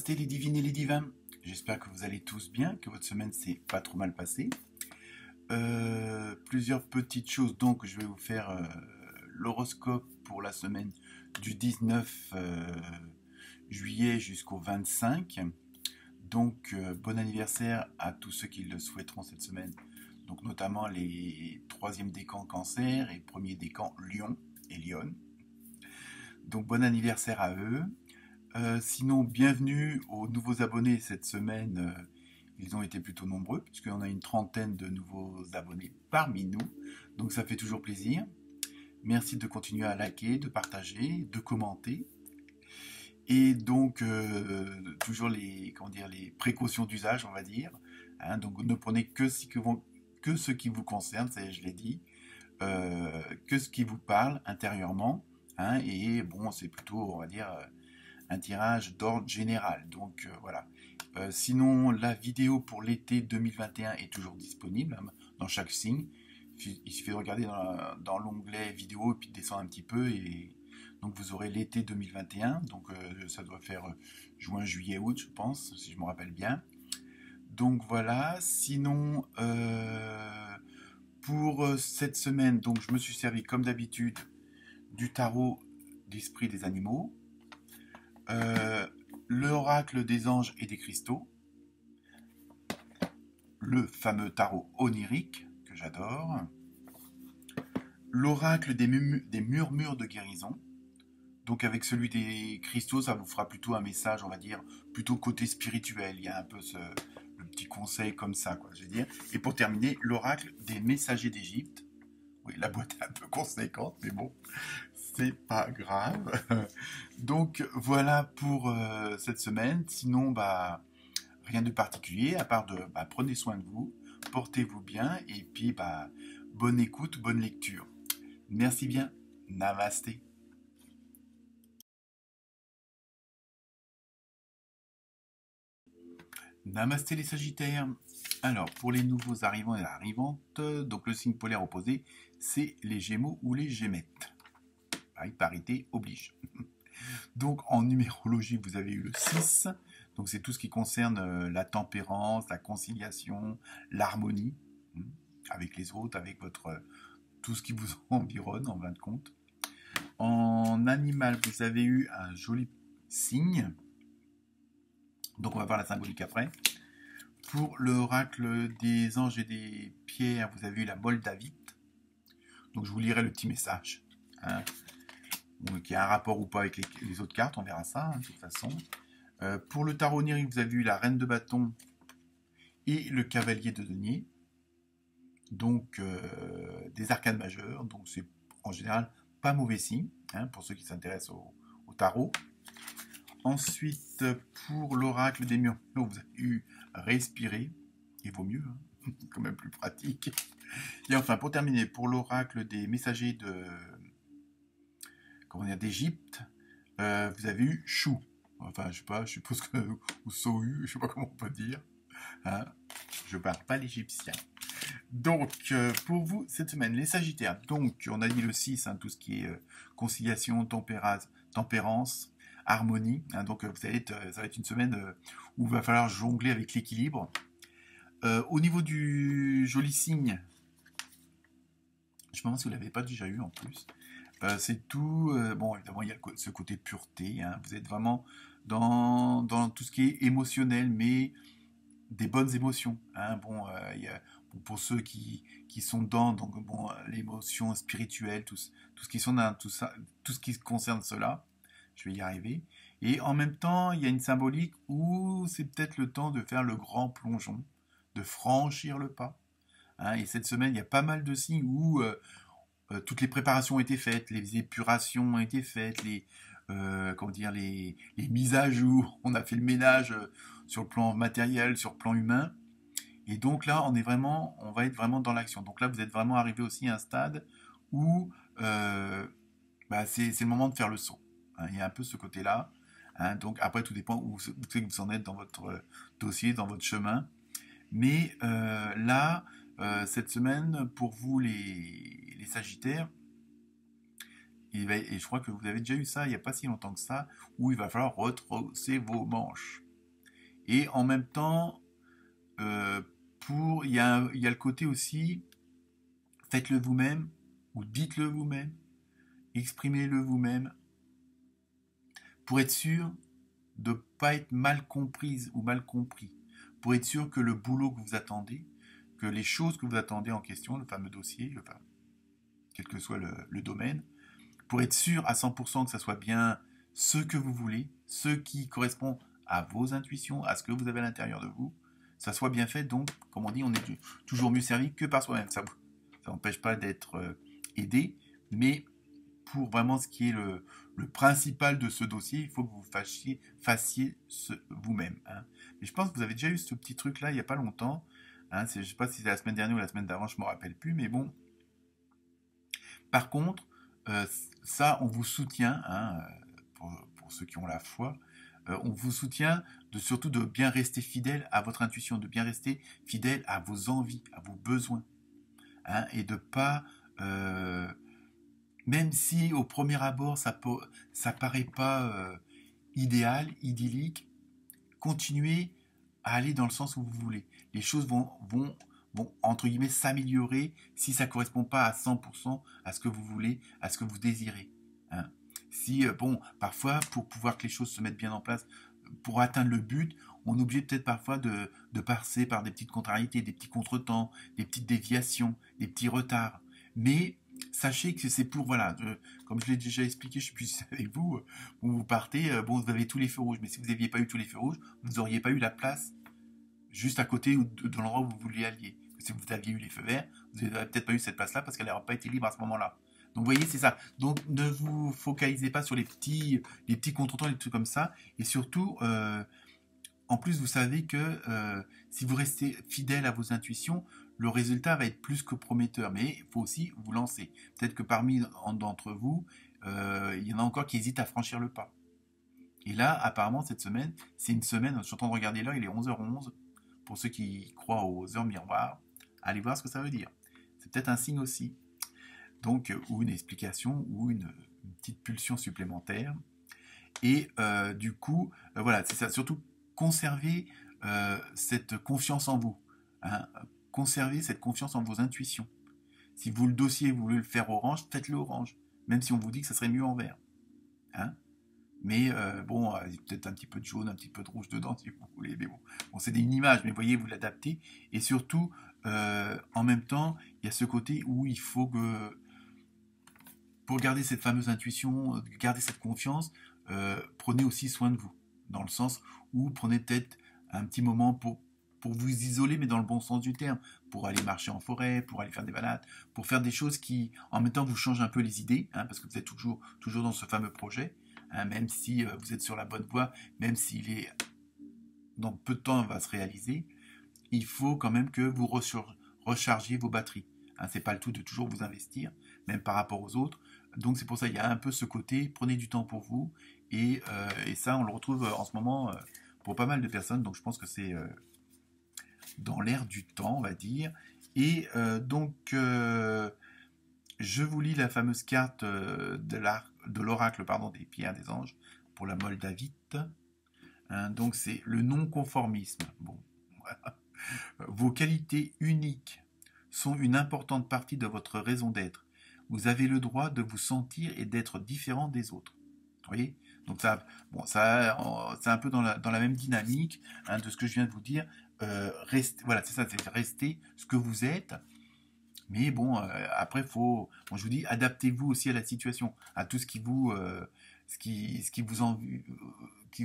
Namasté les divines et les divins. J'espère que vous allez tous bien, que votre semaine s'est pas trop mal passée. Plusieurs petites choses, donc je vais vous faire l'horoscope pour la semaine du 19 juillet jusqu'au 25. Donc bon anniversaire à tous ceux qui le souhaiteront cette semaine. Donc notamment les 3e décans Cancer et 1er décan Lion et Lyon. Donc bon anniversaire à eux. Sinon, bienvenue aux nouveaux abonnés cette semaine. Ils ont été plutôt nombreux, puisqu'on a une trentaine de nouveaux abonnés parmi nous. Donc ça fait toujours plaisir. Merci de continuer à liker, de partager, de commenter. Et donc, toujours les précautions d'usage, on va dire. Hein, donc ne prenez que ce qui vous concerne, ça je l'ai dit. Que ce qui vous parle intérieurement. Hein, et bon, c'est plutôt, on va dire... un tirage d'ordre général. Donc voilà. Sinon, la vidéo pour l'été 2021 est toujours disponible dans chaque signe. Il suffit de regarder dans l'onglet vidéo et puis de descendre un petit peu. Et donc vous aurez l'été 2021. Donc ça doit faire juin, juillet, août, je pense, si je me rappelle bien. Donc voilà. Sinon, pour cette semaine, donc je me suis servi comme d'habitude du tarot d'esprit des animaux. L'oracle des anges et des cristaux, le fameux tarot onirique que j'adore, l'oracle des murmures de guérison. Donc avec celui des cristaux, ça vous fera plutôt un message, on va dire, plutôt côté spirituel. Il y a un peu le petit conseil comme ça, quoi, je veux dire. Et pour terminer, l'oracle des messagers d'Égypte. Oui, la boîte est un peu conséquente, mais bon, c'est pas grave. Donc voilà pour cette semaine. Sinon, bah rien de particulier, à part de prenez soin de vous, portez-vous bien, et puis bonne écoute, bonne lecture. Merci bien. Namasté. Namasté les Sagittaires. Alors, pour les nouveaux arrivants et arrivantes, donc le signe polaire opposé, c'est les Gémeaux ou les Gémettes. Pareil, parité oblige. Donc, en numérologie, vous avez eu le 6. Donc, c'est tout ce qui concerne la tempérance, la conciliation, l'harmonie avec les autres, avec tout ce qui vous environne, en fin de compte. En animal, vous avez eu un joli signe. Donc, on va voir la symbolique après. Pour l'oracle des anges et des pierres, vous avez eu la moldavite. Donc, je vous lirai le petit message. Hein, qui a un rapport ou pas avec les autres cartes, on verra ça, de toute façon. Pour le tarot onirique, vous avez eu la reine de bâton et le cavalier de denier. Donc, des arcanes majeures. Donc, c'est en général pas mauvais signe, hein, pour ceux qui s'intéressent au tarot. Ensuite, pour l'oracle des murs, vous avez eu respirer. Il vaut mieux, hein, c'est quand même plus pratique. Et enfin, pour terminer, pour l'oracle des messagers d'Égypte, vous avez eu chou. Enfin, je sais pas, je suppose que ou sohu, je sais pas comment on peut dire. Hein, je parle pas l'égyptien. Donc, pour vous, cette semaine, les Sagittaires, donc, on a dit le 6, hein, tout ce qui est conciliation, tempérance, harmonie. Hein, donc, ça va être une semaine où il va falloir jongler avec l'équilibre. Au niveau du joli signe, je me demande si vous ne l'avez pas déjà eu en plus. C'est tout. Bon, évidemment, il y a ce côté pureté. Hein, vous êtes vraiment dans tout ce qui est émotionnel, mais des bonnes émotions. Hein, bon, pour ceux qui sont dans donc bon, l'émotion spirituelle, tout ce qui sont dans tout ça, tout ce qui concerne cela, je vais y arriver. Et en même temps, il y a une symbolique où c'est peut-être le temps de faire le grand plongeon, de franchir le pas. Hein, et cette semaine, il y a pas mal de signes où toutes les préparations ont été faites, les épurations ont été faites, les mises à jour, on a fait le ménage sur le plan matériel, sur le plan humain. Et donc là, on va être vraiment dans l'action. Donc là, vous êtes vraiment arrivé aussi à un stade où c'est le moment de faire le saut. Hein, il y a un peu ce côté-là. Hein, donc après, tout dépend où vous en êtes dans votre dossier, dans votre chemin. Mais là, cette semaine, pour vous les Sagittaires, et je crois que vous avez déjà eu ça il n'y a pas si longtemps que ça, où il va falloir retrousser vos manches. Et en même temps, il y a le côté aussi, faites-le vous-même, ou dites-le vous-même, exprimez-le vous-même, pour être sûr de ne pas être mal comprise ou mal compris, pour être sûr que le boulot que vous attendez, que les choses que vous attendez en question, le fameux dossier, enfin, quel que soit le domaine, pour être sûr à 100% que ça soit bien ce que vous voulez, ce qui correspond à vos intuitions, à ce que vous avez à l'intérieur de vous, ça soit bien fait. Donc, comme on dit, on est toujours mieux servi que par soi-même. Ça n'empêche pas d'être aidé, mais pour vraiment ce qui est le principal de ce dossier, il faut que vous fassiez vous-même. Hein. Mais je pense que vous avez déjà eu ce petit truc-là il n'y a pas longtemps. Hein, je ne sais pas si c'est la semaine dernière ou la semaine d'avant, je ne me rappelle plus, mais bon. Par contre, ça, on vous soutient, hein, pour ceux qui ont la foi, on vous soutient surtout de bien rester fidèle à votre intuition, de bien rester fidèle à vos envies, à vos besoins, hein, et de pas, même si au premier abord ça paraît pas idéal, idyllique, continuez à aller dans le sens où vous voulez. Les choses vont entre guillemets s'améliorer si ça ne correspond pas à 100% à ce que vous voulez, à ce que vous désirez. Hein. Si, bon, parfois, pour pouvoir que les choses se mettent bien en place, pour atteindre le but, on est obligé peut-être parfois de passer par des petites contrariétés, des petits contretemps, des petites déviations, des petits retards. Mais sachez que c'est pour, voilà, comme je l'ai déjà expliqué, je ne sais plus si c'est avec vous, vous partez, bon, vous avez tous les feux rouges, mais si vous n'aviez pas eu tous les feux rouges, vous n'auriez pas eu la place juste à côté de l'endroit où vous vouliez allier. Si vous aviez eu les feux verts, vous n'auriez peut-être pas eu cette place-là parce qu'elle n'aurait pas été libre à ce moment-là. Donc vous voyez, c'est ça. Donc ne vous focalisez pas sur les petits contretemps, les trucs comme ça. Et surtout, en plus, vous savez que si vous restez fidèle à vos intuitions, le résultat va être plus que prometteur. Mais il faut aussi vous lancer. Peut-être que parmi d'entre vous, il y en a encore qui hésitent à franchir le pas. Et là, apparemment, cette semaine, c'est une semaine, je suis en train de regarder l'heure, il est 11h11. Pour ceux qui croient aux heures miroirs, allez voir ce que ça veut dire. C'est peut-être un signe aussi. Donc, ou une explication, ou une petite pulsion supplémentaire. Et du coup, voilà, c'est ça. Surtout, conservez cette confiance en vous. Hein. Conservez cette confiance en vos intuitions. Si vous le dossier, vous voulez le faire orange, faites-le orange. Même si on vous dit que ça serait mieux en vert. Hein. Mais bon, peut-être un petit peu de jaune, un petit peu de rouge dedans si vous voulez. Mais bon c'est une image, mais voyez, vous l'adaptez. Et surtout, en même temps, il y a ce côté où il faut que, pour garder cette fameuse intuition, garder cette confiance, prenez aussi soin de vous. Dans le sens où prenez peut-être un petit moment pour vous isoler, mais dans le bon sens du terme. Pour aller marcher en forêt, pour aller faire des balades, pour faire des choses qui, en même temps, vous changent un peu les idées, hein, parce que vous êtes toujours dans ce fameux projet. Hein, même si vous êtes sur la bonne voie, même s'il est dans peu de temps va se réaliser, il faut quand même que vous rechargiez vos batteries. Hein, c'est pas le tout de toujours vous investir, même par rapport aux autres. Donc c'est pour ça qu'il y a un peu ce côté, prenez du temps pour vous, et ça on le retrouve en ce moment pour pas mal de personnes, donc je pense que c'est dans l'air du temps, on va dire. Et donc je vous lis la fameuse carte de l'oracle des pierres des anges pour la Moldavite. Hein, donc c'est le non-conformisme. Bon, voilà. Vos qualités uniques sont une importante partie de votre raison d'être. Vous avez le droit de vous sentir et d'être différent des autres. Vous voyez? Donc ça, bon, ça, c'est un peu dans la même dynamique, hein, de ce que je viens de vous dire. Voilà, c'est ça, c'est rester ce que vous êtes. Mais bon, après, bon, je vous dis, adaptez-vous aussi à la situation, à tout ce qui vous, qui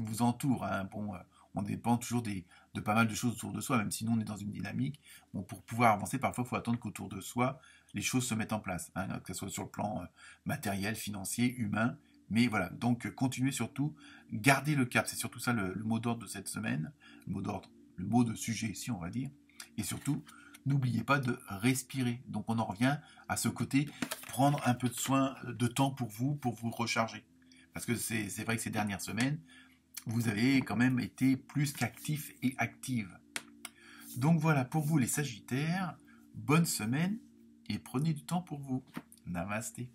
vous entoure. Hein. Bon, on dépend toujours de pas mal de choses autour de soi, même si nous, on est dans une dynamique. Bon, pour pouvoir avancer, parfois, il faut attendre qu'autour de soi, les choses se mettent en place, hein, que ce soit sur le plan matériel, financier, humain. Mais voilà, donc continuez surtout, gardez le cap. C'est surtout ça le mot d'ordre de cette semaine, le mot d'ordre, le mot de sujet ici, on va dire. Et surtout, n'oubliez pas de respirer. Donc on en revient à ce côté, prendre un peu de soin, de temps pour vous recharger. Parce que c'est vrai que ces dernières semaines, vous avez quand même été plus qu'actif et active. Donc voilà, pour vous les Sagittaires, bonne semaine et prenez du temps pour vous. Namasté.